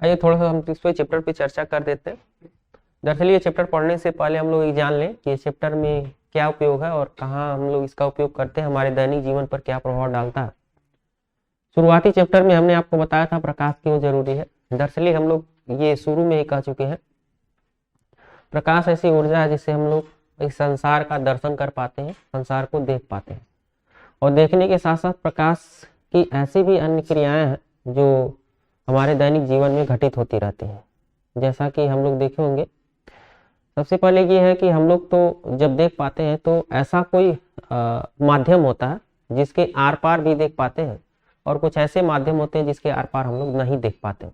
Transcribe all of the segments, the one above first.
आइए थोड़ा सा हम इस पे चैप्टर पे चर्चा कर देते हैं। दरअसल ये चैप्टर पढ़ने से पहले हम लोग ये जान लें कि इस चैप्टर में क्या उपयोग है और कहाँ हम लोग इसका उपयोग करते हैं, हमारे दैनिक जीवन पर क्या प्रभाव डालता है। शुरुआती चैप्टर में हमने आपको बताया था प्रकाश क्यों जरूरी है। दरअसल हम लोग ये शुरू में ही कह चुके हैं, प्रकाश ऐसी ऊर्जा है जिससे हम लोग इस संसार का दर्शन कर पाते हैं, संसार को देख पाते हैं। और देखने के साथ साथ प्रकाश की ऐसी भी अन्य क्रियाएं हैं जो हमारे दैनिक जीवन में घटित होती रहती हैं। जैसा कि हम लोग देखे होंगे, सबसे पहले ये है कि हम लोग तो जब देख पाते हैं तो ऐसा कोई माध्यम होता है जिसके आर पार भी देख पाते हैं, और कुछ ऐसे माध्यम होते हैं जिसके आर पार हम लोग नहीं देख पाते।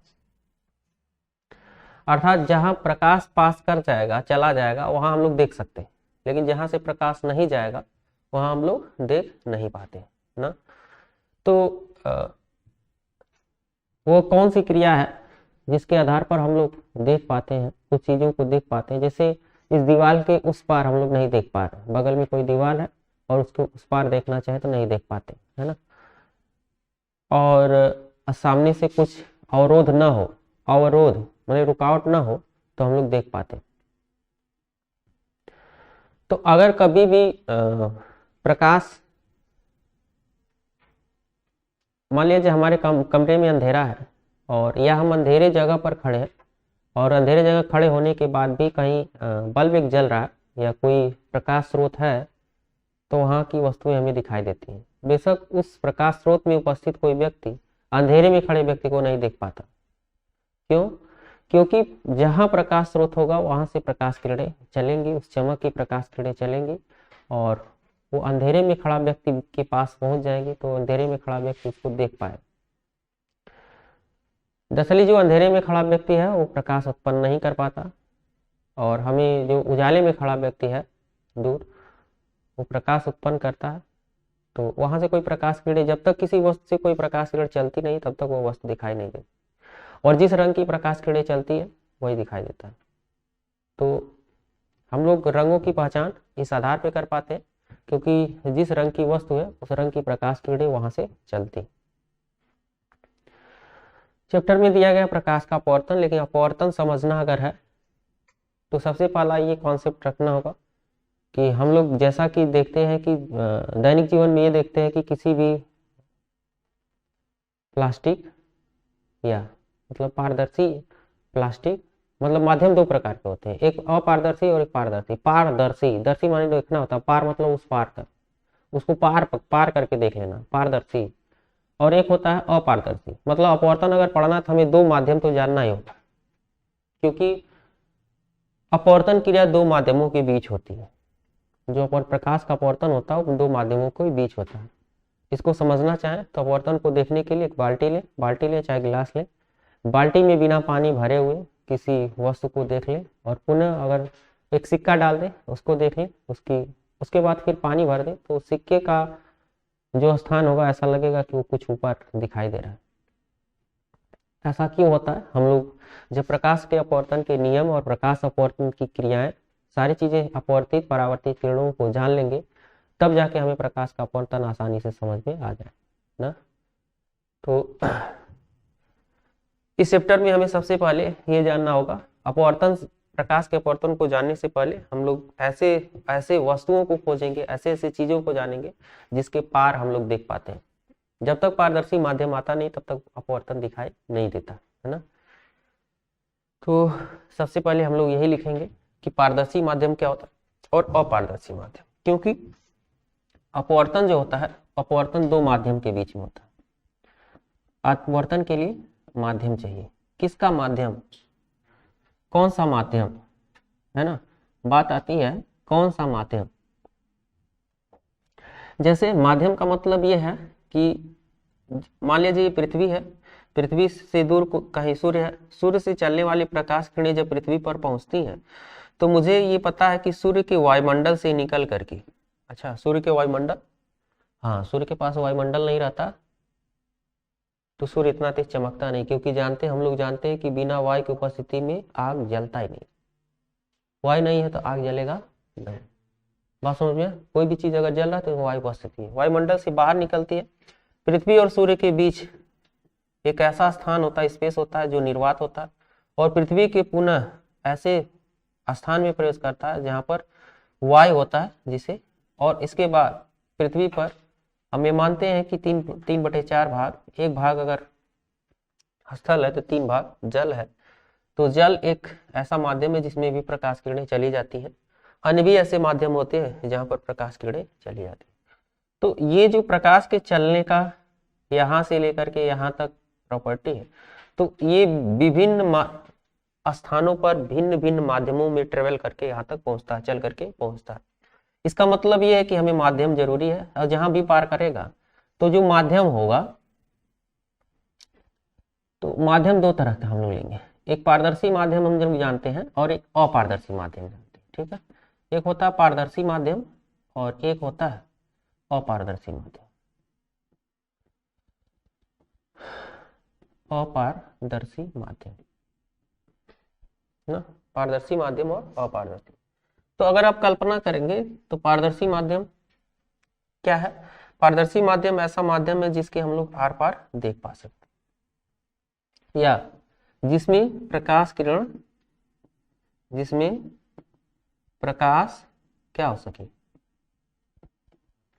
अर्थात जहां प्रकाश पास कर जाएगा, चला जाएगा, वहां हम लोग देख सकते हैं, लेकिन जहां से प्रकाश नहीं जाएगा वहां हम लोग देख नहीं पाते ना। तो वो कौन सी क्रिया है जिसके आधार पर हम लोग देख पाते हैं, कुछ चीजों को देख पाते हैं। जैसे इस दीवार के उस पार हम लोग नहीं देख पा रहे, बगल में कोई दीवार है और उसके उस पार देखना चाहे तो नहीं देख पाते, है ना। और सामने से कुछ अवरोध ना हो, अवरोध मतलब रुकावट ना हो, तो हम लोग देख पाते। तो अगर कभी भी प्रकाश, मान लीजिए हमारे कमरे में अंधेरा है और या हम अंधेरे जगह पर खड़े हैं, और अंधेरे जगह खड़े होने के बाद भी कहीं बल्ब एक जल रहा है या कोई प्रकाश स्रोत है, तो वहाँ की वस्तुएं हमें दिखाई देती हैं। बेशक उस प्रकाश स्रोत में उपस्थित कोई व्यक्ति अंधेरे में खड़े व्यक्ति को नहीं देख पाता। क्यों? क्योंकि जहाँ प्रकाश स्रोत होगा वहां से प्रकाश किरणें चलेंगी, उस चमक की प्रकाश किरणें चलेंगी और वो अंधेरे में खड़ा व्यक्ति के पास पहुंच जाएंगे, तो अंधेरे में खड़ा व्यक्ति उसको देख पाए। दरअसल जो अंधेरे में खड़ा व्यक्ति है वो प्रकाश उत्पन्न नहीं कर पाता, और हमें जो उजाले में खड़ा व्यक्ति है दूर, वो प्रकाश उत्पन्न करता है। तो वहां से कोई प्रकाश किरणें, जब तक किसी वस्तु से कोई प्रकाश किरण चलती नहीं तब तक वो वस्तु दिखाई नहीं देती, और जिस रंग की प्रकाश किरणें चलती है वही दिखाई देता है। तो हम लोग रंगों की पहचान इस आधार पर कर पाते हैं क्योंकि जिस रंग की वस्तु है उस रंग की प्रकाश किरणें वहां से चलती। चैप्टर में दिया गया प्रकाश का अपवर्तन, लेकिन अपवर्तन समझना अगर है तो सबसे पहला ये कॉन्सेप्ट रखना होगा कि हम लोग जैसा कि देखते हैं कि दैनिक जीवन में ये देखते हैं कि किसी भी प्लास्टिक या मतलब पारदर्शी प्लास्टिक, मतलब माध्यम दो प्रकार के होते हैं, एक अपारदर्शी और एक पारदर्शी। पारदर्शी, दर्शी माने देखना होता है, पार मतलब उस पार कर, उसको पार करके देख लेना, पारदर्शी। और एक होता है अपारदर्शी, मतलब अपवर्तन अगर पढ़ना तो हमें दो माध्यम तो जानना ही होगा, क्योंकि अपवर्तन क्रिया दो माध्यमों के बीच होती है। जो प्रकाश का अपवर्तन होता है वो दो माध्यमों के बीच होता है। इसको समझना चाहें तो अपवर्तन को देखने के लिए एक बाल्टी ले चाहे गिलास ले, बाल्टी में बिना पानी भरे हुए किसी वस्तु को देख ले, और पुनः अगर एक सिक्का डाल दे उसको देख ले, उसके बाद फिर पानी भर दे, तो सिक्के का जो स्थान होगा ऐसा लगेगा कि वो कुछ ऊपर दिखाई दे रहा है। ऐसा क्यों होता है? हम लोग जब प्रकाश के अपवर्तन के नियम और प्रकाश अपवर्तन की क्रियाएं, सारी चीजें अपवर्तित परावर्तित किरणों को जान लेंगे, तब जाके हमें प्रकाश का अपवर्तन आसानी से समझ में आ जाए ना। तो इस चैप्टर में हमें सबसे पहले ये जानना होगा, अपवर्तन, प्रकाश के अपवर्तन को जानने से पहले हम लोग ऐसे ऐसे वस्तुओं को खोजेंगे, ऐसे ऐसे चीजों को जानेंगे जिसके पार हम लोग देख पाते हैं। जब तक पारदर्शी माध्यम आता नहीं तब तक अपवर्तन दिखाई नहीं देता, है ना। तो सबसे पहले हम लोग यही लिखेंगे कि पारदर्शी माध्यम क्या होता है और अपारदर्शी माध्यम, क्योंकि अपवर्तन जो होता है, अपवर्तन दो माध्यम के बीच में होता है। अपवर्तन के लिए माध्यम चाहिए। किसका माध्यम? कौन सा माध्यम, है ना। बात आती है कौन सा माध्यम। जैसे माध्यम का मतलब ये है कि मान लीजिए पृथ्वी है, पृथ्वी से दूर कहीं सूर्य है, सूर्य से चलने वाली प्रकाश किरणें जब पृथ्वी पर पहुंचती हैं तो मुझे ये पता है कि सूर्य के वायुमंडल से निकल करके, अच्छा सूर्य के वायुमंडल, हाँ सूर्य के पास वायुमंडल नहीं रहता तो सूर्य इतना तेज चमकता नहीं, क्योंकि हम लोग जानते हैं कि बिना वायु की उपस्थिति में आग जलता ही नहीं। वायु नहीं है तो आग जलेगा नहीं। बात समझ में? कोई भी चीज अगर जल रहा है तो वायु उपस्थिति है, वायुमंडल से बाहर निकलती है, पृथ्वी और सूर्य के बीच एक ऐसा स्थान होता है, स्पेस होता है जो निर्वात होता है और पृथ्वी के पुनः ऐसे स्थान में प्रवेश करता है जहां पर वायु होता है जिसे, और इसके बाद पृथ्वी पर हम ये मानते हैं कि 3/4 भाग, एक भाग अगर स्थल है तो 3 भाग जल है। तो जल एक ऐसा माध्यम है जिसमें भी प्रकाश किरणें चली जाती हैं। अन्य भी ऐसे माध्यम होते हैं जहां पर प्रकाश किरणें चली जाती हैं। तो ये जो प्रकाश के चलने का यहां से लेकर के यहां तक प्रॉपर्टी है, तो ये विभिन्न स्थानों पर भिन्न भिन्न माध्यमों में ट्रेवल करके यहाँ तक पहुंचता है, चल करके पहुंचता है। इसका मतलब ये है कि हमें माध्यम जरूरी है, और जहां भी पार करेगा तो जो माध्यम होगा, तो माध्यम 2 तरह का हम लोग लेंगे। एक पारदर्शी माध्यम हम जब जानते हैं और एक अपारदर्शी माध्यम जानते हैं, ठीक है। एक होता है पारदर्शी माध्यम और एक होता है अपारदर्शी माध्यम। अपारदर्शी माध्यम ना, पारदर्शी माध्यम और अपारदर्शी। तो अगर आप कल्पना करेंगे तो पारदर्शी माध्यम क्या है? पारदर्शी माध्यम ऐसा माध्यम है जिसके हम लोग आर पार देख पा सकते, या जिसमें प्रकाश किरण, जिसमें प्रकाश क्या हो सके,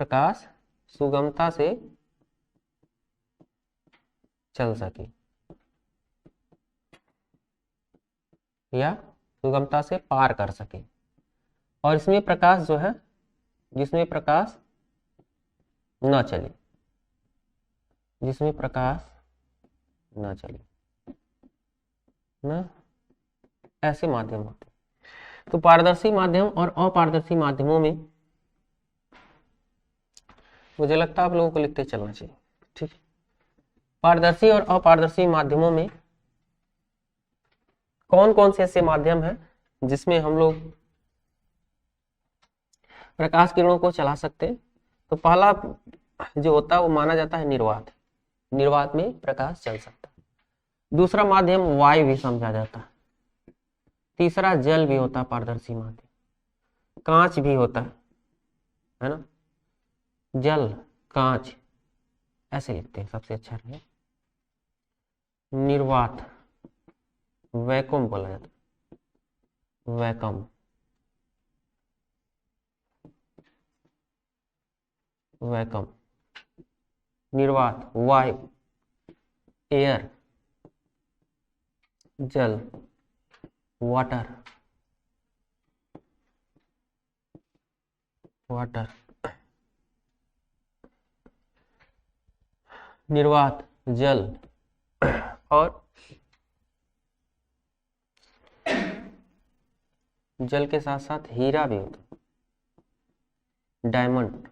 प्रकाश सुगमता से चल सके या सुगमता से पार कर सके, और इसमें प्रकाश जो है, जिसमें प्रकाश न चले, जिसमें प्रकाश न चले ना, ऐसे माध्यम होते हैं। तो पारदर्शी माध्यम और अपारदर्शी माध्यमों में मुझे लगता है आप लोगों को लिखते चलना चाहिए, ठीक। पारदर्शी और अपारदर्शी माध्यमों में कौन कौन से ऐसे माध्यम हैं जिसमें हम लोग प्रकाश किरणों को चला सकते हैं? तो पहला जो होता है वो माना जाता है निर्वात, निर्वात में प्रकाश चल सकता है। दूसरा माध्यम वायु भी समझा जाता है। तीसरा जल भी होता है पारदर्शी माध्यम। कांच भी होता है ना, जल कांच ऐसे लिखते हैं, सबसे अच्छा रहे। निर्वात वैक्यूम बोला जाता है, वैक्यूम, वैक्यूम। निर्वात वायु, एयर, जल वाटर, वाटर। निर्वात जल और जल के साथ साथ हीरा भी होता है, डायमंड,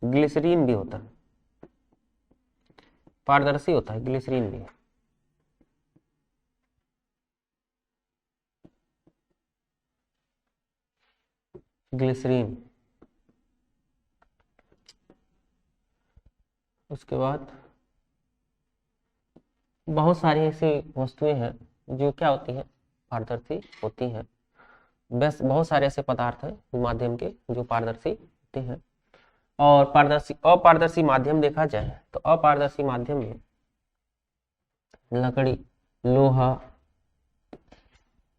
ग्लिसरीन भी होता है, पारदर्शी होता है ग्लिसरीन भी। ग्लिसरीन, उसके बाद बहुत सारी ऐसी वस्तुएं हैं जो क्या होती हैं, पारदर्शी होती हैं। बस बहुत सारे ऐसे पदार्थ हैं माध्यम के जो पारदर्शी होते हैं। और पारदर्शी अपारदर्शी माध्यम देखा जाए तो अपारदर्शी माध्यम में लकड़ी, लोहा,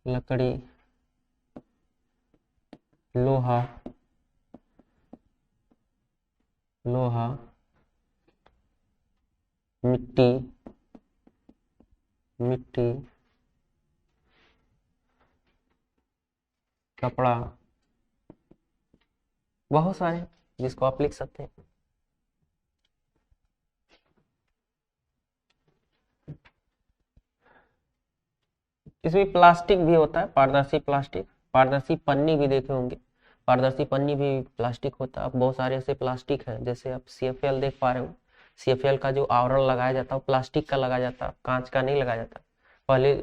लकड़ी, लोहा, लोहा, मिट्टी, मिट्टी, कपड़ा, बहुत सारे जिसको आप लिख सकते हैं। इसमें प्लास्टिक भी होता है, पारदर्शी प्लास्टिक, पारदर्शी पन्नी भी देखे होंगे, पारदर्शी पन्नी भी प्लास्टिक होता है। अब बहुत सारे ऐसे प्लास्टिक है, जैसे आप CFL देख पा रहे हो, CFL का जो आवरण लगाया जाता है प्लास्टिक का लगाया जाता है, कांच का नहीं लगाया जाता। पहले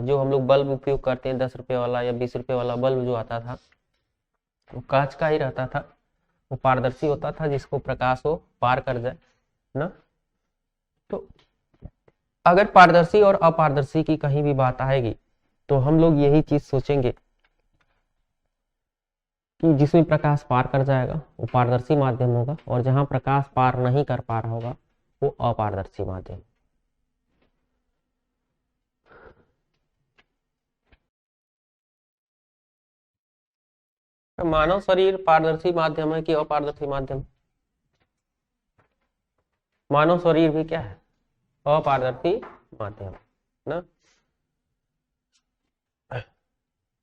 जो हम लोग बल्ब उपयोग करते हैं 10 रुपये वाला या 20 रुपये वाला बल्ब जो आता था वो कांच का ही रहता था, वो पारदर्शी होता था जिसको प्रकाश हो पार कर जाए ना। तो अगर पारदर्शी और अपारदर्शी की कहीं भी बात आएगी तो हम लोग यही चीज सोचेंगे कि जिसमें प्रकाश पार कर जाएगा वो पारदर्शी माध्यम होगा, और जहां प्रकाश पार नहीं कर पा रहा होगा वो अपारदर्शी माध्यम। मानव शरीर पारदर्शी माध्यम है कि अपारदर्शी माध्यम? मानव शरीर भी क्या है? अपारदर्शी माध्यम ना।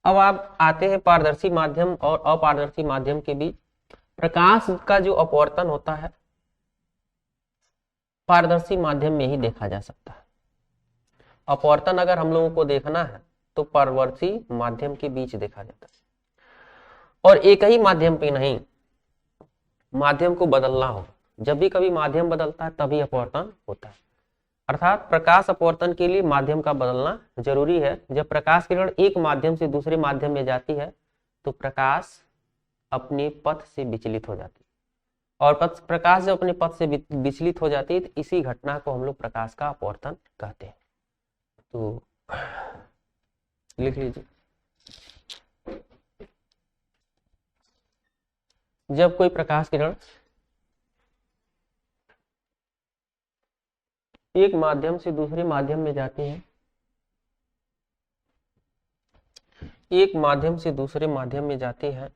अब आप आते हैं पारदर्शी माध्यम और अपारदर्शी माध्यम के बीच। प्रकाश का जो अपवर्तन होता है पारदर्शी माध्यम में ही देखा जा सकता है। अपवर्तन अगर हम लोगों को देखना है तो पारदर्शी माध्यम के बीच देखा जाता है, और एक ही माध्यम पे नहीं, माध्यम को बदलना हो। जब भी कभी माध्यम बदलता है तभी अपवर्तन होता है, अर्थात प्रकाश अपवर्तन के लिए माध्यम का बदलना जरूरी है। जब प्रकाश किरण एक माध्यम से दूसरे माध्यम में जाती है तो प्रकाश अपने पथ से विचलित हो जाती है, और प्रकाश जब अपने पथ से विचलित हो जाती है तो इसी घटना को हम लोग प्रकाश का अपवर्तन कहते हैं। तो लिख लीजिए, जब कोई प्रकाश किरण एक माध्यम से दूसरे माध्यम में जाती है, एक माध्यम से दूसरे माध्यम में जाती है,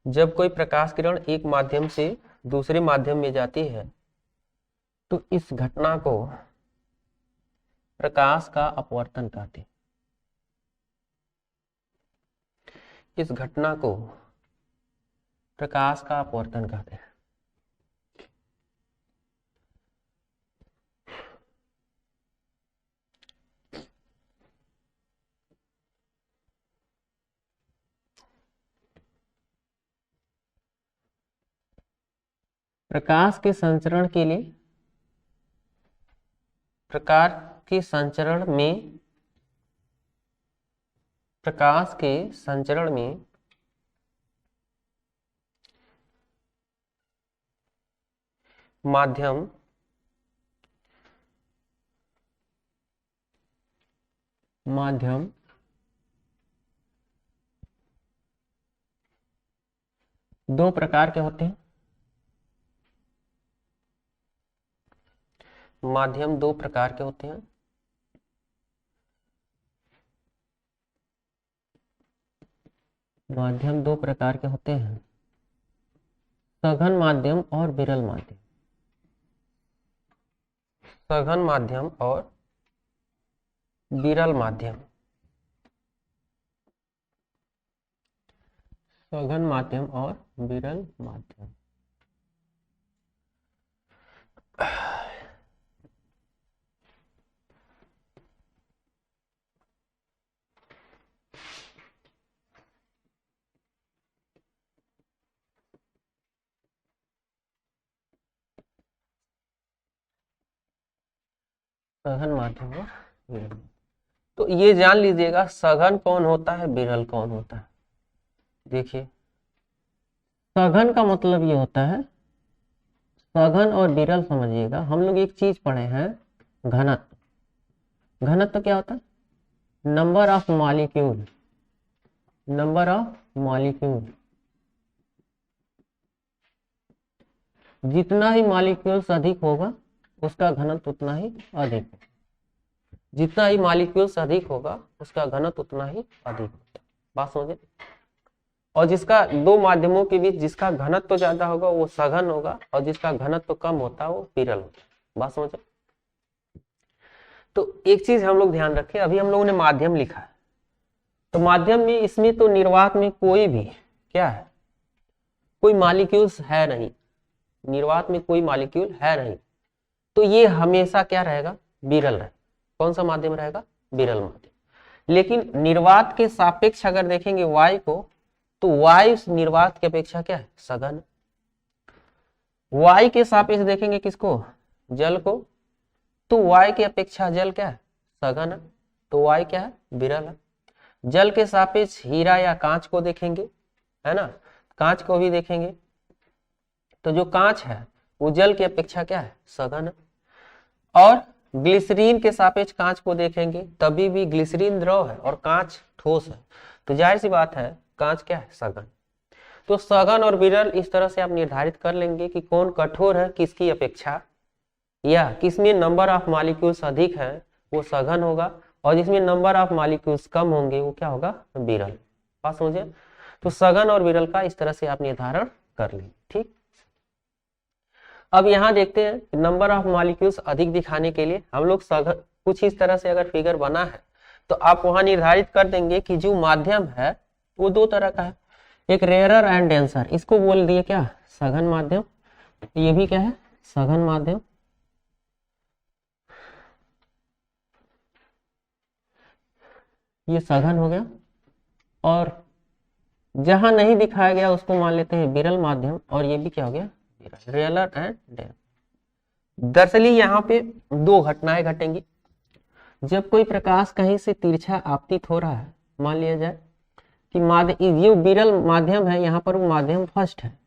जब कोई प्रकाश किरण एक माध्यम से दूसरे माध्यम में जाती है तो इस घटना को प्रकाश का अपवर्तन कहते हैं। इस घटना को प्रकाश का अपवर्तन कहते हैं। प्रकाश के संचरण के लिए, प्रकाश के संचरण में, प्रकाश के संचरण में माध्यम दो प्रकार के होते हैं। माध्यम दो प्रकार के होते हैं। माध्यम दो प्रकार के होते हैं, सघन माध्यम और विरल माध्यम। सघन माध्यम और विरल माध्यम। सघन माध्यम और विरल माध्यम। सघन माध्यम और विरल। तो ये जान लीजिएगा सघन कौन होता है, विरल कौन होता है। देखिए, सघन का मतलब ये होता है, सघन और विरल समझिएगा। हम लोग एक चीज पढ़े हैं, घनत्व। घनत्व क्या होता है? Number of molecule. Number of molecule, जितना ही मॉलिक्यूल्स अधिक होगा उसका घनत्व उतना ही अधिक होगा। जितना ही मॉलिक्यूल्स अधिक होगा उसका घनत्व उतना ही अधिक होगा। बात समझे? और जिसका दो माध्यमों के बीच जिसका घनत्व तो ज्यादा होगा वो सघन होगा, और जिसका घनत्व तो कम होता है वो विरल होता है। बात समझे? तो एक चीज हम लोग ध्यान रखें, अभी हम लोगों ने माध्यम लिखा है, तो माध्यम में इसमें तो निर्वात में कोई भी क्या है, कोई मॉलिक्यूल्स है नहीं। निर्वात में कोई मॉलिक्यूल है नहीं, तो ये हमेशा क्या रहेगा, विरल रहेगा। कौन सा माध्यम रहेगा? विरल माध्यम। लेकिन निर्वात के सापेक्ष अगर देखेंगे वायु को, तो वायु निर्वात की अपेक्षा क्या है, सघन। वायु के सापेक्ष देखेंगे किसको, जल को, तो वायु की अपेक्षा जल क्या है, सघन। तो वायु क्या है, विरल है। जल के सापेक्ष हीरा या कांच को देखेंगे, है ना, कांच को भी देखेंगे, तो जो कांच है वो जल की अपेक्षा क्या है, सघन। और ग्लिसरीन के सापेक्ष कांच को देखेंगे, तभी भी ग्लिसरीन द्रव है और कांच ठोस है, तो जाहिर सी बात है कांच क्या है, सघन। तो सघन और विरल इस तरह से आप निर्धारित कर लेंगे कि कौन कठोर है किसकी अपेक्षा, या किसमें नंबर ऑफ मॉलिक्यूल्स अधिक है वो सघन होगा, और जिसमें नंबर ऑफ मॉलिक्यूल्स कम होंगे वो क्या होगा, विरल। बात समझे? तो सघन और विरल का इस तरह से आप निर्धारण कर लें। ठीक, अब यहाँ देखते हैं नंबर ऑफ मॉलिक्यूल्स अधिक दिखाने के लिए हम लोग सघन कुछ इस तरह से अगर फिगर बना है तो आप वहां निर्धारित कर देंगे कि जो माध्यम है वो दो तरह का है, एक रेयरर एंड डेंसर, इसको बोल दिए क्या, सघन माध्यम, ये भी क्या है, सघन माध्यम। ये सघन हो गया, और जहां नहीं दिखाया गया उसको मान लेते हैं विरल माध्यम, और ये भी क्या हो गया, रेयरर एंड डेंसर। दरअसल यहाँ पे दो घटनाएं घटेंगी। जब कोई प्रकाश कहीं से तिरछा आपतित हो रहा है, मान लिया जाए कि ये विरल माध्यम है, यहाँ पर वो माध्यम फर्स्ट है,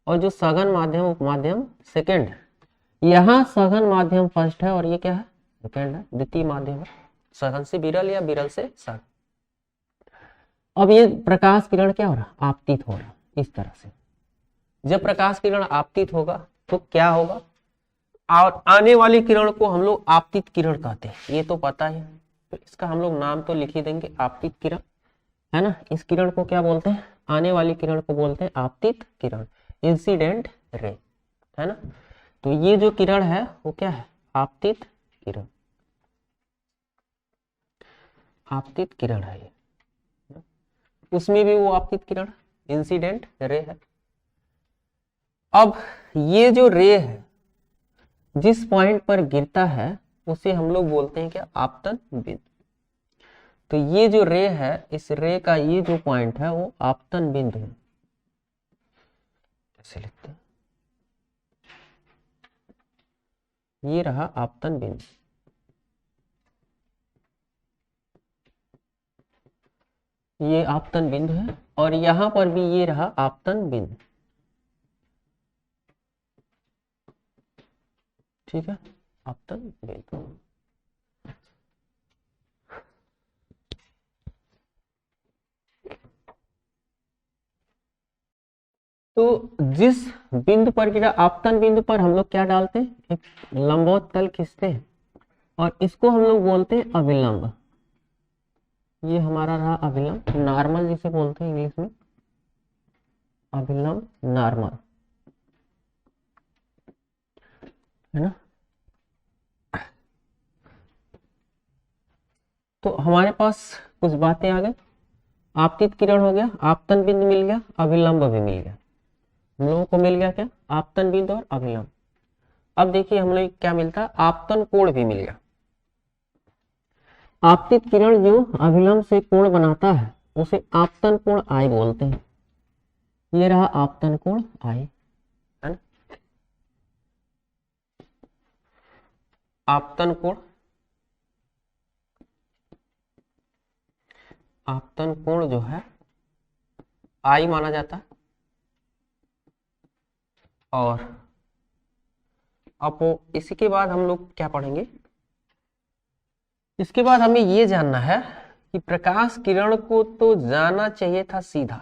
और जो सघन माध्यम वो माध्यम सेकेंड है। यहाँ सघन माध्यम फर्स्ट है और ये क्या है, सेकेंड है, द्वितीय माध्यम है, सघन से विरल या विरल से सघन। अब ये प्रकाश किरण क्या हो रहा, आपतित हो रहा, इस तरह से। जब प्रकाश किरण आपतित होगा तो क्या होगा, और आने वाली किरण को हम लोग आपतित किरण कहते हैं, ये तो पता है। तो इसका हम लोग नाम तो लिख ही देंगे, आपतित किरण, है ना। इस किरण को क्या बोलते हैं, आने वाली किरण को बोलते हैं आपतित किरण, इंसिडेंट रे, है ना। तो ये जो किरण है वो क्या है, आपतित किरण, आपतित किरण है ये। उसमें भी वो आपतित किरण इंसिडेंट रे है। अब ये जो रे है जिस पॉइंट पर गिरता है उसे हम लोग बोलते हैं क्या, आपतन बिंदु। तो ये जो रे है, इस रे का ये जो पॉइंट है वो आपतन बिंदु है। कैसे लिखते हैं, ये रहा आपतन बिंदु, ये आपतन बिंदु है, और यहां पर भी ये रहा आपतन बिंदु। ठीक है, आपतन बिंदु। तो जिस बिंदु पर गिरा, आपतन बिंदु पर हम लोग क्या डालते हैं, एक लंबवत तल खींचते हैं, और इसको हम लोग बोलते हैं अभिलंब। ये हमारा रहा अभिलंब, नॉर्मल जिसे बोलते हैं इंग्लिश में, अभिलंब नॉर्मल, है ना। तो हमारे पास कुछ बातें आ गई, आपतित किरण हो गया, आपतन बिंदु मिल गया, अभिलंब भी मिल गया। हम लोगों को मिल गया क्या, आपतन बिंदु और अभिलंब। अब देखिए हम लोग क्या मिलता है, आपतन कोण भी मिल गया। आपतित किरण जो अभिलंब से कोण बनाता है उसे आपतन कोण आई बोलते हैं। ये रहा आपतन कोण आई, है ना। आपतन कोण, आपतन कोण जो है आई माना जाता है। और अब इसी के बाद हम लोग क्या पढ़ेंगे, इसके बाद हमें ये जानना है कि प्रकाश किरण को तो जाना चाहिए था सीधा,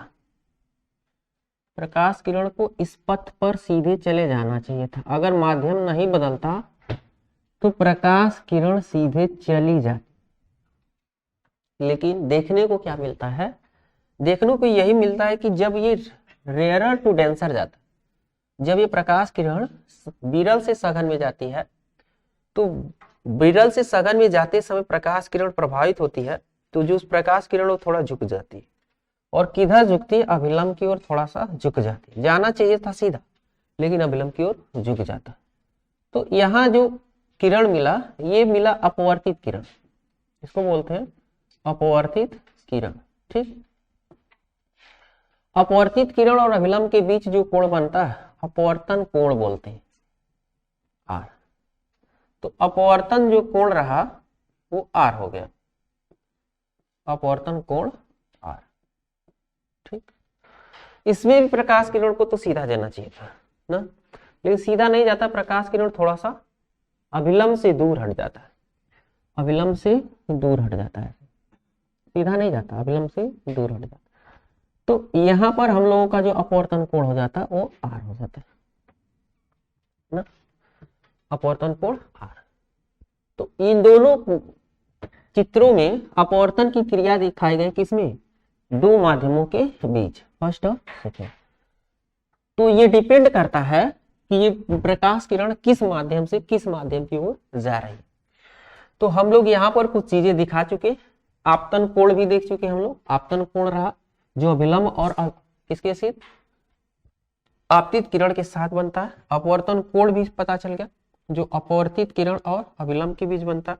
प्रकाश किरण को इस पथ पर सीधे चले जाना चाहिए था। अगर माध्यम नहीं बदलता तो प्रकाश किरण सीधे चली जाती, लेकिन देखने को क्या मिलता है, देखने को यही मिलता है कि जब ये रेयरर टू डेंसर जाता, जब ये प्रकाश किरण विरल से सघन में जाती है, तो विरल से सघन में जाते समय प्रकाश किरण प्रभावित होती है, तो जो उस प्रकाश किरण वो थोड़ा झुक जाती है, और किधर झुकती है, अभिलंब की ओर थोड़ा सा झुक जाती है। जाना चाहिए था सीधा, लेकिन अभिलंब की ओर झुक जाता। तो यहाँ जो किरण मिला, ये मिला अपवर्तित किरण, इसको बोलते हैं अपवर्तित किरण। ठीक, अपवर्तित किरण और अभिलंब के बीच जो कोण बनता है अपवर्तन कोण बोलते हैं, आर। तो अपवर्तन जो कोण रहा वो आर हो गया, अपवर्तन कोण आर। ठीक, इसमें भी प्रकाश किरण को तो सीधा जाना चाहिए था ना, लेकिन सीधा नहीं जाता, प्रकाश किरण थोड़ा सा अभिलंब से दूर हट जाता है, अभिलंब से दूर हट जाता है, सीधा नहीं जाता, अभिलंब से दूर हट जाता। तो यहाँ पर हम लोगों का जो अपवर्तन कोण हो जाता है वो आर हो जाता है ना, अपवर्तन कोण आर। तो इन दोनों चित्रों में अपवर्तन की क्रिया दिखाई गई किसमें, दो माध्यमों के बीच, फर्स्ट और सेकेंड। तो ये डिपेंड करता है कि ये प्रकाश किरण किस माध्यम से किस माध्यम की ओर जा रही है। तो हम लोग यहाँ पर कुछ चीजें दिखा चुके, आपतन कोण भी देख चुके हम लोग। आपतन कोण रहा जो अभिलंब और किसके साथ, आपतित किरण के साथ बनता है। अपवर्तन कोण भी पता चल गया जो अपवर्तित किरण और अभिलंब के बीच बनता है।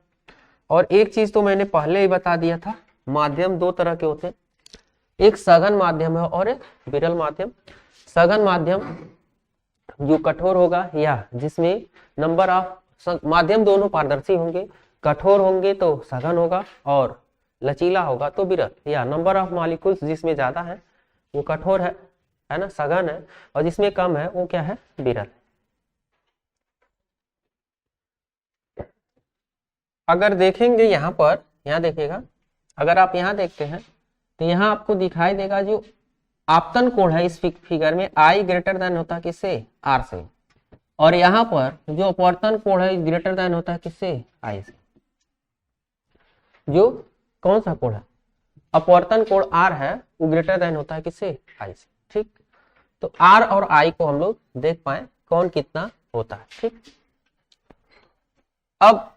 और एक चीज तो मैंने पहले ही बता दिया था, माध्यम दो तरह के होते हैं, एक सघन माध्यम है और एक विरल माध्यम। सघन माध्यम जो कठोर होगा या जिसमें नंबर ऑफ माध्यम दोनों पारदर्शी होंगे, कठोर होंगे तो सघन होगा और लचीला होगा तो विरल, या नंबर ऑफ मॉलिक्यूल्स जिसमें ज्यादा है वो कठोर है ना, सघन है, और जिसमें कम है वो क्या है, विरल। अगर देखेंगे यहाँ पर, यहाँ देखिएगा, अगर आप यहाँ देखते हैं तो यहाँ आपको दिखाई देगा जो आपतन कोण है इस फिगर में आई ग्रेटर देन होता है किससे, आर से, और यहाँ पर जो अपवर्तन कोण है ग्रेटर देन होता है किससे, आई से। जो कौन सा कोण है, अपवर्तन कोण आर है वो ग्रेटर देन होता है किससे, आई से। ठीक, तो आर और आई को हम लोग देख पाए कौन कितना होता है। ठीक, अब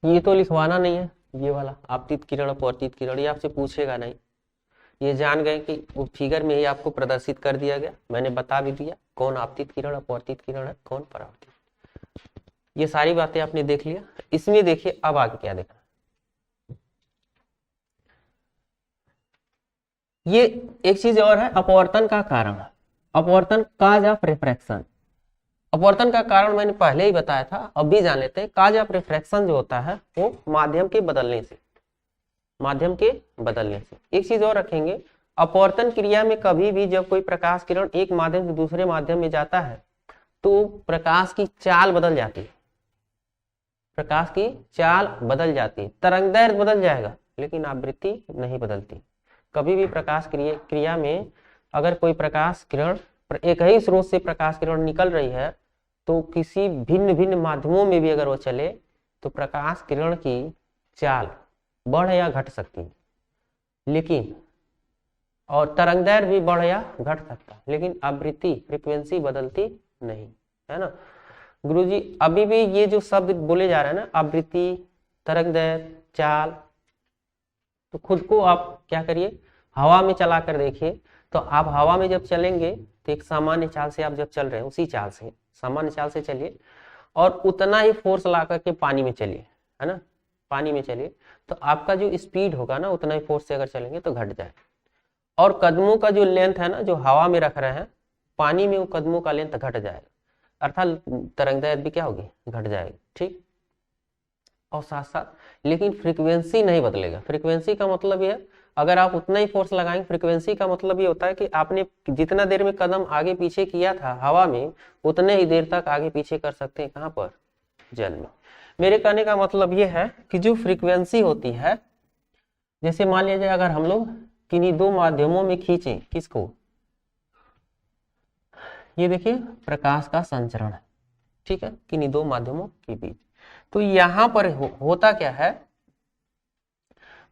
ये तो लिखवाना नहीं है, ये वाला आपतित किरण अपवर्तित किरण, ये आपसे पूछेगा नहीं, ये जान गए कि वो फिगर में ही आपको प्रदर्शित कर दिया गया, मैंने बता भी दिया कौन आपतित किरण अपवर्तित किरण है, कौन परावर्तित। ये सारी बातें आपने देख लिया। इसमें देखिए अब आगे क्या देखना, ये एक चीज और है, अपवर्तन का कारण, अपवर्तन काज ऑफ रिफ्रैक्शन। अपवर्तन का कारण मैंने पहले ही बताया था, अब भी जान लेते हैं। काज ऑफ रिफ्रैक्शन जो होता है वो माध्यम के बदलने से, माध्यम के बदलने से। एक चीज और रखेंगे, अपवर्तन क्रिया में कभी भी जब कोई प्रकाश किरण एक माध्यम से दूसरे माध्यम में जाता है तो प्रकाश की चाल बदल जाती है, प्रकाश की चाल बदल जाती है, तरंगदैर्घ्य बदल जाएगा लेकिन आवृत्ति नहीं बदलती। कभी भी प्रकाश क्रिया में अगर कोई प्रकाश किरण एक ही स्रोत से प्रकाश किरण निकल रही है तो किसी भिन्न भिन्न माध्यमों में भी अगर वो चले तो प्रकाश किरण की चाल बढ़ या घट सकती है, लेकिन और तरंगदैर्घ्य भी बढ़ या घट सकता है, लेकिन आवृत्ति फ्रीक्वेंसी बदलती नहीं, है ना। गुरुजी अभी भी ये जो शब्द बोले जा रहे हैं ना, आवृत्ति, तरंगदैर्घ्य, चाल, तो खुद को आप क्या करिए, हवा में चला कर देखिए। तो आप हवा में जब चलेंगे तो एक सामान्य चाल से आप जब चल रहे हैं उसी चाल से, सामान्य चाल से चलिए और उतना ही फोर्स ला करके पानी में चलिए, है ना, पानी में चलिए तो आपका जो स्पीड होगा ना उतना ही फोर्स से अगर चलेंगे तो घट जाए। और कदमों का जो लेंथ है ना जो हवा में रख रहे हैं, पानी में वो कदमों का लेंथ घट जाएगा, अर्थात तरंगदैर्घ्य भी क्या होगी, घट जाएगी। ठीक, और साथ साथ लेकिन फ्रीक्वेंसी नहीं बदलेगा। फ्रीक्वेंसी का मतलब ये है अगर आप उतना ही फोर्स लगाएंगे, फ्रीक्वेंसी का मतलब ये होता है कि आपने जितना देर में कदम आगे पीछे किया था हवा में उतने ही देर तक आगे पीछे कर सकते हैं, कहाँ पर, जल में। मेरे कहने का मतलब ये है कि जो फ्रीक्वेंसी होती है, जैसे मान लीजिए अगर हम लोग किन्हीं दो माध्यमों में खींचे किसको, ये देखिए प्रकाश का संचरण है, ठीक है, किन्हीं दो माध्यमों के बीच। तो यहाँ पर होता क्या है,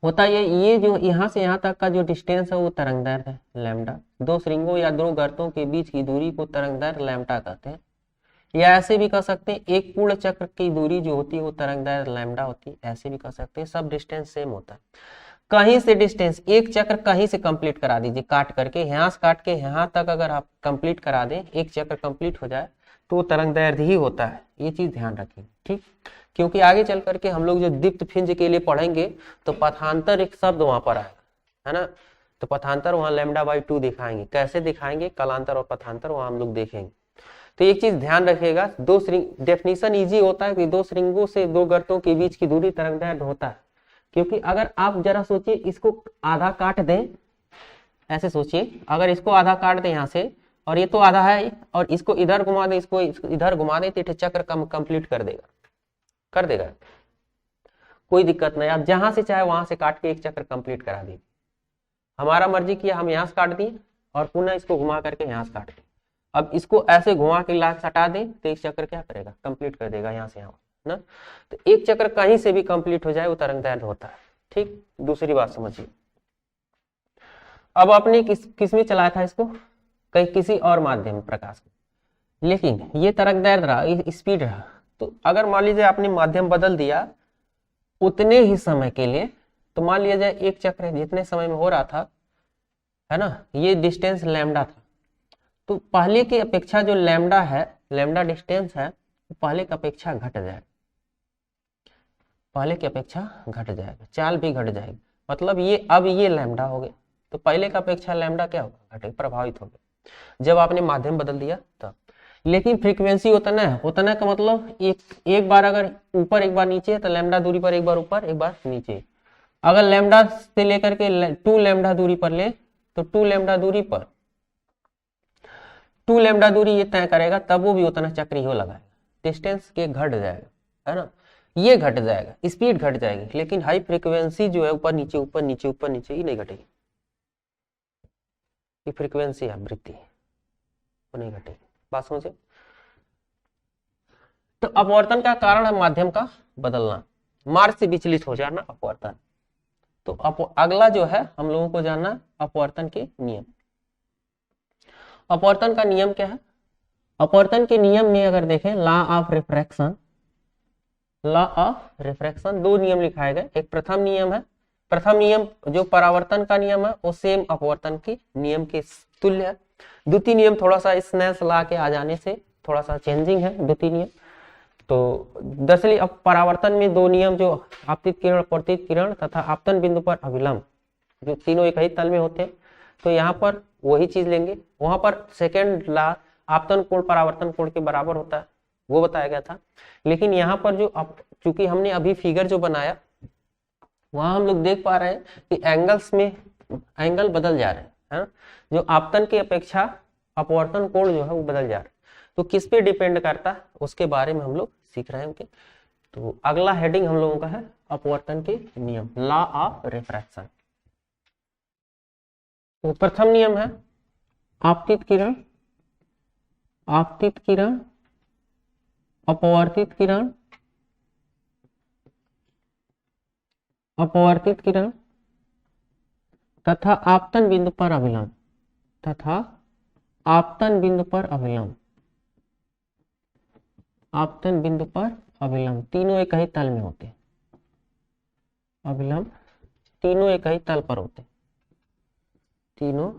होता ये जो यहाँ से यहाँ तक का जो डिस्टेंस है वो तरंगदैर्घ्य है लैम्डा। दो श्रृंगों या दो गर्तों के बीच की दूरी को तरंगदैर्घ्य लैम्डा कहते हैं, या ऐसे भी कह सकते हैं एक पूर्ण चक्र की दूरी जो होती है वो तरंगदैर्घ्य लैम्डा होती है, ऐसे भी कह सकते हैं। सब डिस्टेंस सेम होता है। कहीं से डिस्टेंस, एक चक्र कहीं से कंप्लीट करा दीजिए, काट करके, यहाँ से काट के यहाँ तक अगर आप कंप्लीट करा दें, एक चक्र कंप्लीट हो जाए तो तरंगदैर्घ्य ही होता है। ये चीज ध्यान रखें, ठीक, क्योंकि आगे चल करके हम लोग जो दीप्त फिंज के लिए पढ़ेंगे तो पथांतर एक शब्द वहां पर आएगा, है ना, तो पथांतर वहां λ/2 दिखाएंगे, कैसे दिखाएंगे, कलांतर और पथांतर वहां हम लोग देखेंगे। तो एक चीज ध्यान रखिएगा, दो श्रृंग डेफिनेशन इजी होता है कि दो श्रृंगों से दो गर्तों के बीच की दूरी तरंगदैर्घ्य होता है। क्योंकि अगर आप जरा सोचिए, इसको आधा काट दें, ऐसे सोचिए, अगर इसको आधा काट दें यहाँ से और ये तो आधा है और इसको इधर घुमा दें, इसको इधर घुमा दें तो चक्र कंप्लीट कर देगा, कोई दिक्कत नहीं, आप जहां से चाहे वहां से काट के एक चक्र कंप्लीट करा दीजिए। हमारा मर्जी किया, हम यहाँ से काट दिए और पुनः इसको घुमा करके यहाँ से काट दिए। अब इसको ऐसे घुमा के लास्ट हटा दें तो एक चक्र क्या करेगा, कंप्लीट कर देगा यहाँ से यहाँ ना। तो एक चक्र कहीं से भी कंप्लीट हो जाए वो तरंग दैर्ध्य होता है। ठीक, दूसरी बात समझिए। अब आपने किस में चलाया था इसको, कहीं किसी और माध्यम प्रकाश को, लेकिन ये तरंग दैर्ध्य रहा, स्पीड रहा। तो अगर मान लीजिए आपने माध्यम बदल दिया उतने ही समय के लिए, तो मान लिया जाए एक चक्र जितने समय में हो रहा था, है ना, ये डिस्टेंस लैम्डा था, तो पहले की अपेक्षा जो लैम्डा है, लैम्डा डिस्टेंस है, पहले की अपेक्षा घट जाएगा, पहले की अपेक्षा घट जाएगा, चाल भी घट जाएगी। मतलब ये अब ये लैम्डा हो गया, तो पहले की अपेक्षा लैम्डा क्या होगा, घटेगा, प्रभावित हो गया जब आपने माध्यम बदल दिया तब। लेकिन फ्रीक्वेंसी उतना है, उतना का मतलब एक बार अगर ऊपर एक बार नीचे, तो लैम्डा दूरी पर एक बार ऊपर एक बार नीचे। अगर लैम्डा से लेकर के 2 लैम्डा दूरी पर ले, तो 2 लैम्डा दूरी पर 2 लैम्डा दूरी ये तय करेगा, तब वो भी उतना चक्र ही लगाएगा, डिस्टेंस के घट जाएगा, है ना, ये घट जाएगा, स्पीड घट जाएगी। लेकिन हाई फ्रीक्वेंसी जो है ऊपर नीचे ऊपर नीचे ऊपर नीचे ही नहीं घटेगी, ये फ्रीक्वेंसी आवृत्ति वो नहीं घटेगी। बात समझे। तो अपवर्तन का कारण है माध्यम का बदलना, मार्ग से विचलित हो जाना, अपवर्तन। तो अगला जो है हम लोगों को जानना अपवर्तन के नियम। अपवर्तन का नियम क्या है, अपवर्तन के नियम में अगर देखें, law of refraction, law of refraction 2 नियम लिखाए गए। एक प्रथम नियम है, प्रथम नियम जो परावर्तन का नियम है वो सेम अपवर्तन के नियम के तुल्य है। द्वितीय नियम थोड़ा सा स्नेल्स लॉ के आ जाने से थोड़ा सा चेंजिंग है द्वितीय नियम। तो दरअसल अब परावर्तन में 2 नियम जो आपतित किरण, अपवर्तित किरण तथा आपतन बिंदु पर अभिलंब, जो तीनों एक ही तल में होते हैं, तो यहाँ पर वही चीज लेंगे। वहां पर सेकेंड लॉ आपतन कोण परावर्तन कोण के बराबर होता है, वो बताया गया था। लेकिन यहाँ पर जो चूंकि हमने अभी फिगर जो बनाया वहां हम लोग देख पा रहे हैं कि एंगल्स में एंगल बदल जा रहे हैं, जो आपतन की अपेक्षा अपवर्तन कोण जो है वो बदल जा रहा है। तो किस पे डिपेंड करता है उसके बारे में हम लोग सीख रहे हैं। तो अगला हेडिंग हम लोगों का है अपवर्तन के नियम, लॉ ऑफ रिफ्रैक्शन। तो प्रथम नियम है आपतित किरण, आपतित किरण, अपवर्तित किरण, अपवर्तित किरण तथा आपतन बिंदु पर अभिलंब, तथा आपतन बिंदु पर अभिलंब, आपतन बिंदु पर अभिलंब, तीनों एक ही तल में होते हैं। अभिलंब तीनों एक ही तल पर होते हैं, तीनों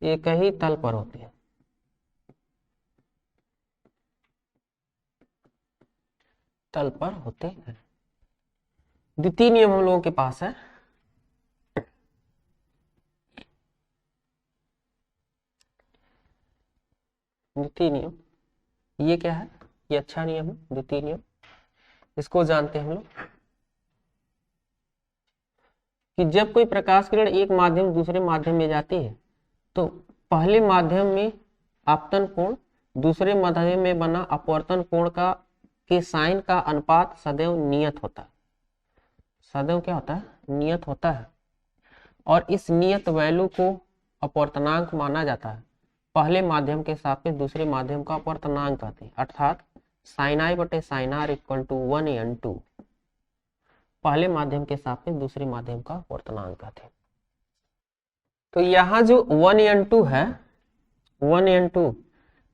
एक ही तल पर होते हैं। तल पर होते हैं। द्वितीय नियम हम लोगों के पास है, द्वितीय नियम ये क्या है, ये अच्छा नियम है द्वितीय नियम। इसको जानते हैं हम लोग कि जब कोई प्रकाश किरण एक माध्यम दूसरे माध्यम में जाती है तो पहले माध्यम में आपतन कोण, दूसरे माध्यम में बना अपवर्तन कोण का के साइन का अनुपात सदैव नियत होता है। सदैव क्या होता है, नियत होता है। और इस नियत वैल्यू को अपवर्तनांक माना जाता है। पहले माध्यम के सापेक्ष दूसरे माध्यम का अपवर्तनांक कहते हैं, अर्थात साइन आई बटे sign are equal to 1n2 पहले माध्यम के सापेक्ष दूसरे माध्यम का अपवर्तनांक कहते हैं। तो यहाँ जो 1n2 है, 1n2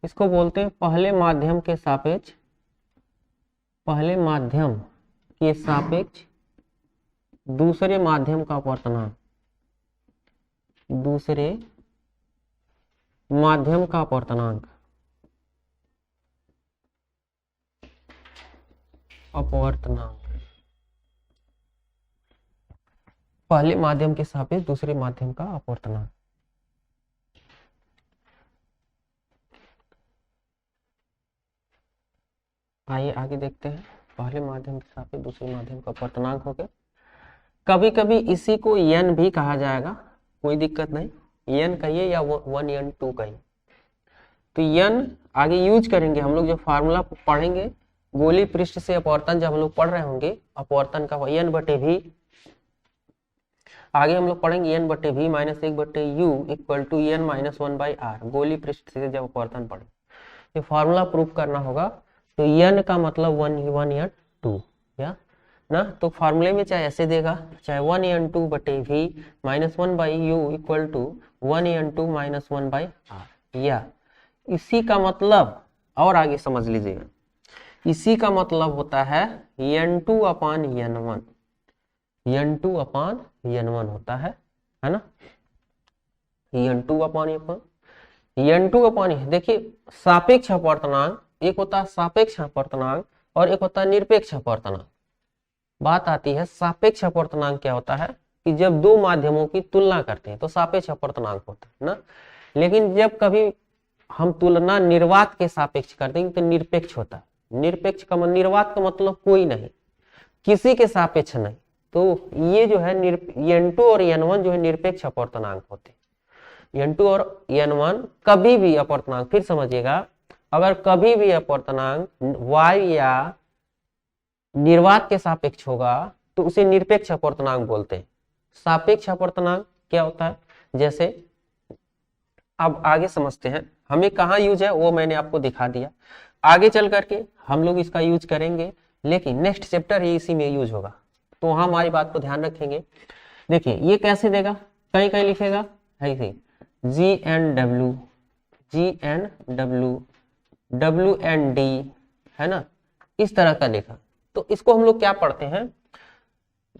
इसको बोलते हैं पहले माध्यम के सापेक्ष, पहले माध्यम के सापेक्ष दूसरे माध्यम का अपवर्तनांक, दूसरे माध्यम का अपवर्तनांक, अपवर्तनांक पहले माध्यम के सापेक्ष दूसरे माध्यम का अपवर्तनांक। आइए आगे देखते हैं। पहले माध्यम के सापेक्ष दूसरे माध्यम का अपवर्तनांक हो गया। कभी कभी इसी को n भी कहा जाएगा, कोई दिक्कत नहीं, n कहिए या 1n2 कहिए। तो n आगे यूज करेंगे हम लोग, जो फार्मूला पढ़ेंगे गोलीय पृष्ठ से अपवर्तन जब हम लोग पढ़ रहे होंगे, अपवर्तन का n बटे भी, आगे हम लोग पढ़ेंगे n बटे भी माइनस 1 बटे u equal to n minus 1 by r. गोलीय पृष्ठ से जब अपवर्तन पढ़े ये फॉर्मूला प्रूफ करना होगा। तो n का मतलब 1 या 2 या ना, तो फॉर्मूले में चाहे ऐसे देगा, चाहे 1n2 बटे v minus 1 by u equal to 1n2 minus 1 by r, या इसी का मतलब, और आगे समझ लीजिएगा, इसी का मतलब होता है n2 अपान n1, n2 अपान n1 होता है ना, n2 अपान n2 अपान, देखिए सापेक्ष अपवर्तनांक, एक होता है सापेक्ष अपवर्तनांक और एक होता है निरपेक्ष अपवर्तनांक। बात आती है सापेक्ष अपवर्तनांक क्या होता है कि जब दो माध्यमों की तुलना करते हैं तो सापेक्ष अपवर्तनांक होता है ना, लेकिन जब कभी हम तुलना निर्वात के सापेक्ष करते हैं तो निरपेक्ष होता है। निरपेक्ष का निर्वात का मतलब कोई नहीं, किसी के सापेक्ष नहीं, तो ये जो है n2 और n1 जो है निरपेक्ष अपवर्तनांक होते हैं। n2 और n1 कभी भी अपवर्तनांक, फिर समझिएगा, अगर कभी भी अपवर्तनांक y या निर्वात के सापेक्ष होगा तो उसे निरपेक्ष अपवर्तनांक बोलते हैं। सापेक्ष अपवर्तनांक क्या होता है, जैसे अब आगे समझते हैं, हमें कहाँ यूज है वो मैंने आपको दिखा दिया, आगे चल करके हम लोग इसका यूज करेंगे, लेकिन नेक्स्ट चैप्टर ही इसी में यूज होगा, तो वहां हमारी बात को ध्यान रखेंगे। देखिए ये कैसे देगा, कहीं कहीं लिखेगा ऐसे GNW, WND है ना, इस तरह का लिखा, तो इसको हम लोग क्या पढ़ते हैं,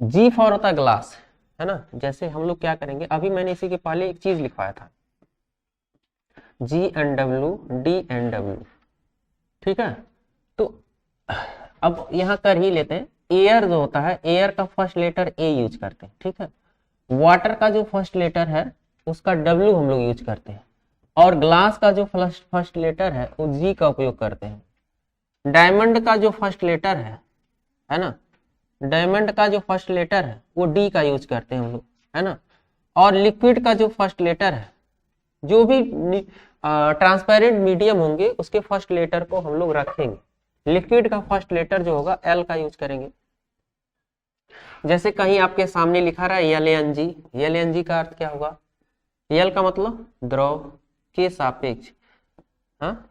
G फॉर होता ग्लास है ना। जैसे हम लोग क्या करेंगे, अभी मैंने इसी के पहले एक चीज लिखवाया था, GNW DNW, ठीक है। तो अब यहाँ कर ही लेते हैं, एयर जो होता है, एयर का फर्स्ट लेटर ए यूज करते हैं, ठीक है। वाटर का जो फर्स्ट लेटर है उसका W हम लोग यूज करते हैं, और ग्लास का जो फर्स्ट लेटर है वो G का उपयोग करते हैं। डायमंड का जो फर्स्ट लेटर है ना, डायमंड का जो फर्स्ट लेटर है वो D का यूज करते हैं हम लोग, है ना। और लिक्विड का जो फर्स्ट लेटर है, जो भी ट्रांसपेरेंट मीडियम होंगे उसके फर्स्ट लेटर को हम लोग रखेंगे। लिक्विड का फर्स्ट लेटर जो होगा L का यूज करेंगे। जैसे कहीं आपके सामने लिखा रहा है LNG, LNG का अर्थ क्या होगा, L का मतलब द्रव के सापेक्ष,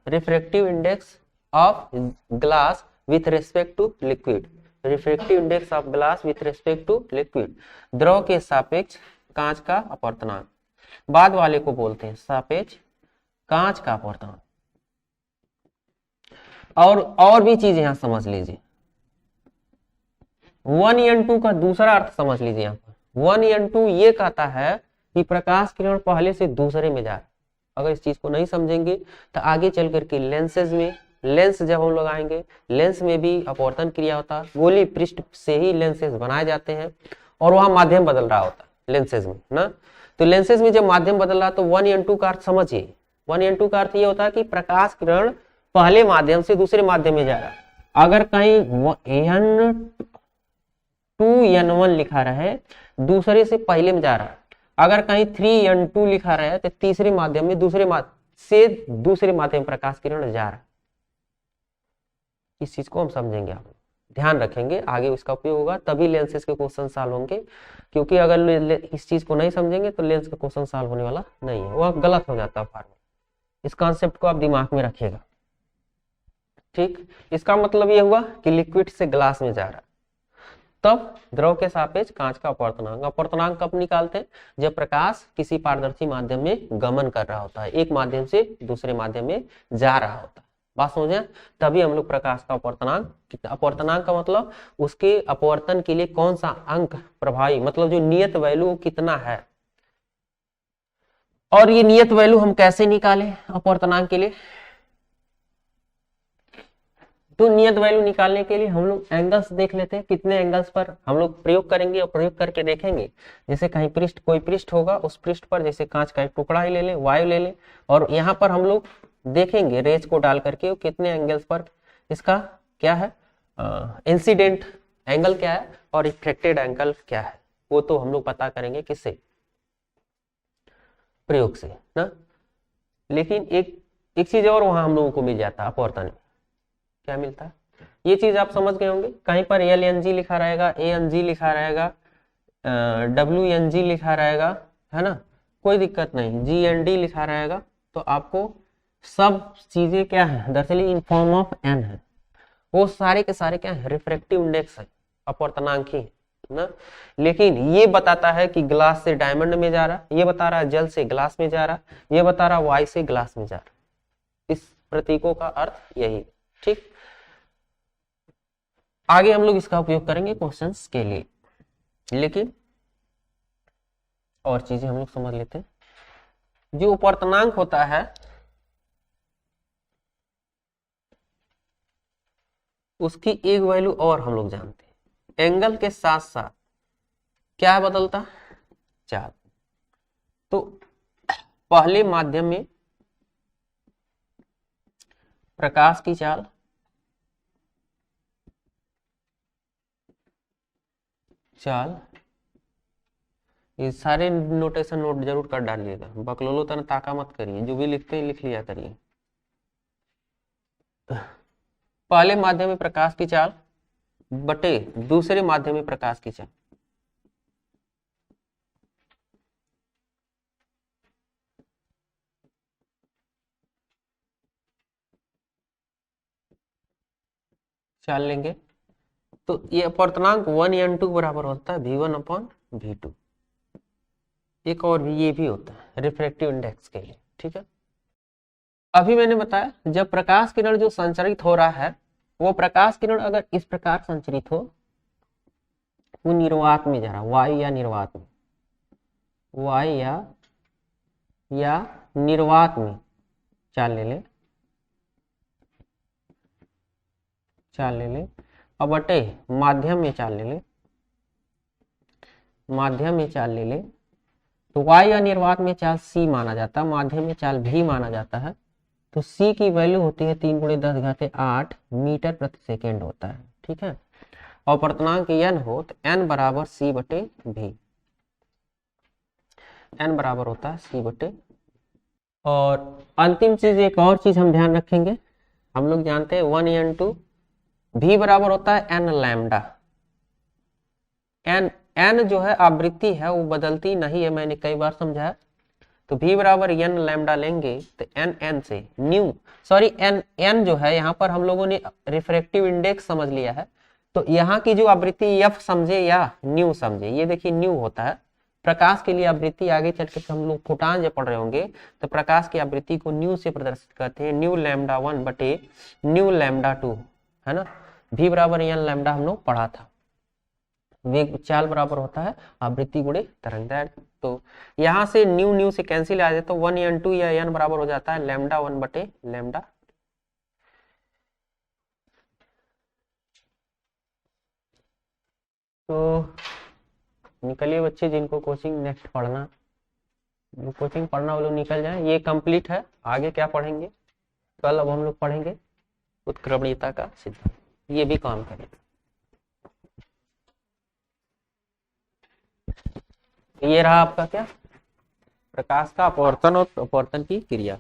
refractive index of glass with respect to liquid, refractive index of glass with respect to liquid, द्रव के सापेक्ष कांच का अपवर्तनांक, बाद वाले को बोलते हैं सापेक्ष कांच का अपवर्तनांक। और भी चीज यहां समझ लीजिए, 1n2 का दूसरा अर्थ समझ लीजिए। यहाँ पर 1n2 ये कहता है कि प्रकाश किरण पहले से दूसरे में जा रहा है। अगर इस चीज को नहीं समझेंगे तो आगे चल करके लेंसेज में, लेंस जब हम लोग आएंगे, लेंस में भी अपवर्तन क्रिया होता है, गोलीय पृष्ठ से ही लेंसेज बनाए जाते हैं और वहां माध्यम बदल रहा होता है लेंसेज में ना। तो लेंसेज में जब माध्यम बदल रहा है तो 1n2 का अर्थ समझिए, 1n2 का अर्थ ये होता है कि प्रकाश किरण पहले माध्यम से दूसरे माध्यम में जा रहा है। अगर कहीं n2n1 लिखा रहे दूसरे से पहले में जा रहा है, अगर कहीं 3n2 लिखा रहा है तो तीसरे माध्यम में दूसरे माध्यम प्रकाश किरण जा रहा है। इस चीज को हम समझेंगे, आप ध्यान रखेंगे, आगे इसका उपयोग होगा तभी लेंसेज के क्वेश्चन सॉल्व होंगे, क्योंकि अगर इस चीज को नहीं समझेंगे तो लेंस का क्वेश्चन सॉल्व होने वाला नहीं है, वह गलत हो जाता है फार्मूला। इस कॉन्सेप्ट को आप दिमाग में रखिएगा, ठीक। इसका मतलब ये हुआ कि लिक्विड से ग्लास में जा रहा है, तब द्रव के सापेक्ष कांच का अपवर्तनांक। अपवर्तनांक कब निकालते हैं, जब प्रकाश किसी पारदर्शी माध्यम में गमन कर रहा होता है, एक माध्यम से दूसरे माध्यम में जा रहा होता है। बात समझे, तभी हम लोग प्रकाश का अपवर्तनांक, अपवर्तनांक का मतलब उसके अपवर्तन के लिए कौन सा अंक प्रभावी, मतलब जो नियत वैल्यू कितना है। और ये नियत वैल्यू हम कैसे निकालें अपवर्तनांक के लिए, तो नियत वैल्यू निकालने के लिए हम लोग एंगल्स देख लेते हैं, कितने एंगल्स पर हम लोग प्रयोग करेंगे और प्रयोग करके देखेंगे। जैसे कहीं पृष्ठ, कोई पृष्ठ होगा, उस पृष्ठ पर जैसे कांच का एक टुकड़ा ही ले लें, वायु ले लें, और यहाँ पर हम लोग देखेंगे रेज को डाल करके कितने एंगल्स पर इसका क्या है, इंसिडेंट एंगल क्या है और रिफ्लेक्टेड एंगल क्या है, वो तो हम लोग पता करेंगे किससे, प्रयोग से ना। लेकिन एक चीज और वहां हम लोगों को मिल जाता है अपवर्तन में, क्या मिलता है, ये चीज आप समझ गए होंगे। कहीं पर एल एन जी लिखा रहेगा, ए एन जी लिखा रहेगा, डब्ल्यू एन जी लिखा रहेगा, है ना, कोई दिक्कत नहीं, जी एन डी लिखा रहेगा, तो आपको सब चीजें क्या है, दरअसल इन फॉर्म ऑफ एन है, वो सारे के सारे क्या है, रिफ्रैक्टिव इंडेक्स है, अपवर्तनांक ही ना। लेकिन ये बताता है कि ग्लास से डायमंड में जा रहा, ये बता रहा है जल से ग्लास में जा रहा, ये बता रहा वाई से ग्लास में जा रहा। इस प्रतीकों का अर्थ यही है। ठीक, आगे हम लोग इसका उपयोग करेंगे क्वेश्चंस के लिए, लेकिन और चीजें हम लोग समझ लेते हैं। जो अपवर्तनांक होता है उसकी एक वैल्यू और हम लोग जानते हैं, एंगल के साथ साथ क्या बदलता, चाल। तो पहले माध्यम में प्रकाश की चाल, ये सारे नोटेशन नोट जरूर कर डालिएगा, बकलोलो तना ताका मत करिए, जो भी लिखते हैं लिख लिया करिए। पहले माध्यम में प्रकाश की चाल बटे दूसरे माध्यम में प्रकाश की चाल, चाल लेंगे तो ये अपवर्तनांक 1n2 बराबर होता है v1/v2। एक और भी ये भी होता है रिफ्रैक्टिव इंडेक्स के लिए। ठीक है, अभी मैंने बताया जब प्रकाश किरण जो संचरित हो रहा है, वो प्रकाश किरण अगर इस प्रकार संचरित हो, वो निर्वात में जा रहा, वायु या निर्वात में, वायु या निर्वात में चाल ले ले, चाल ले ले, अब बटे माध्यम में चाल ले ले, माध्यम में चाल ले ले, तो वायु या निर्वात में चाल c माना जाता है, माध्यम में चाल v माना जाता है। तो c की वैल्यू होती है 3 × 10⁸ मीटर प्रति सेकेंड होता है। ठीक है, और अपवर्तनांक n हो तो n बराबर c/v, n बराबर होता है c/v। और अंतिम चीज, एक और चीज हम ध्यान रखेंगे, हम लोग जानते हैं 1n2 v बराबर होता है n लैम्डा। n जो है आवृत्ति है, वो बदलती नहीं है, मैंने कई बार समझाया। तो v बराबर n लैम्डा लेंगे तो n से न्यू, सॉरी n जो है यहाँ पर हम लोगों ने रिफ्रैक्टिव इंडेक्स समझ लिया है, तो यहाँ की जो आवृत्ति f समझे या न्यू समझे, ये देखिए न्यू होता है प्रकाश के लिए आवृत्ति। आगे चल के हम लोग फोटान जब पढ़ रहे होंगे तो प्रकाश की आवृत्ति को न्यू से प्रदर्शित करते हैं, न्यू λ1 बटे न्यू λ2, है ना। v बराबर n लैम्डा हम लोग पढ़ा था। वेग चाल बराबर होता है आवृत्ति गुणे तरंग दैर्घ्य। तो यहाँ से न्यू न्यू से कैंसिल आ जाए तो 1n2 या n बराबर हो जाता है λ1 बटे लैम्डा। तो निकलिए बच्चे, जिनको कोचिंग नेक्स्ट पढ़ना, जो कोचिंग पढ़ना वो लोग निकल जाए। ये कंप्लीट है, आगे क्या पढ़ेंगे कल, अब हम लोग पढ़ेंगे उत्क्रमणीयता का सिद्धांत, ये भी काम करेगा। ये रहा आपका क्या, प्रकाश का अपवर्तन और अपवर्तन की क्रिया।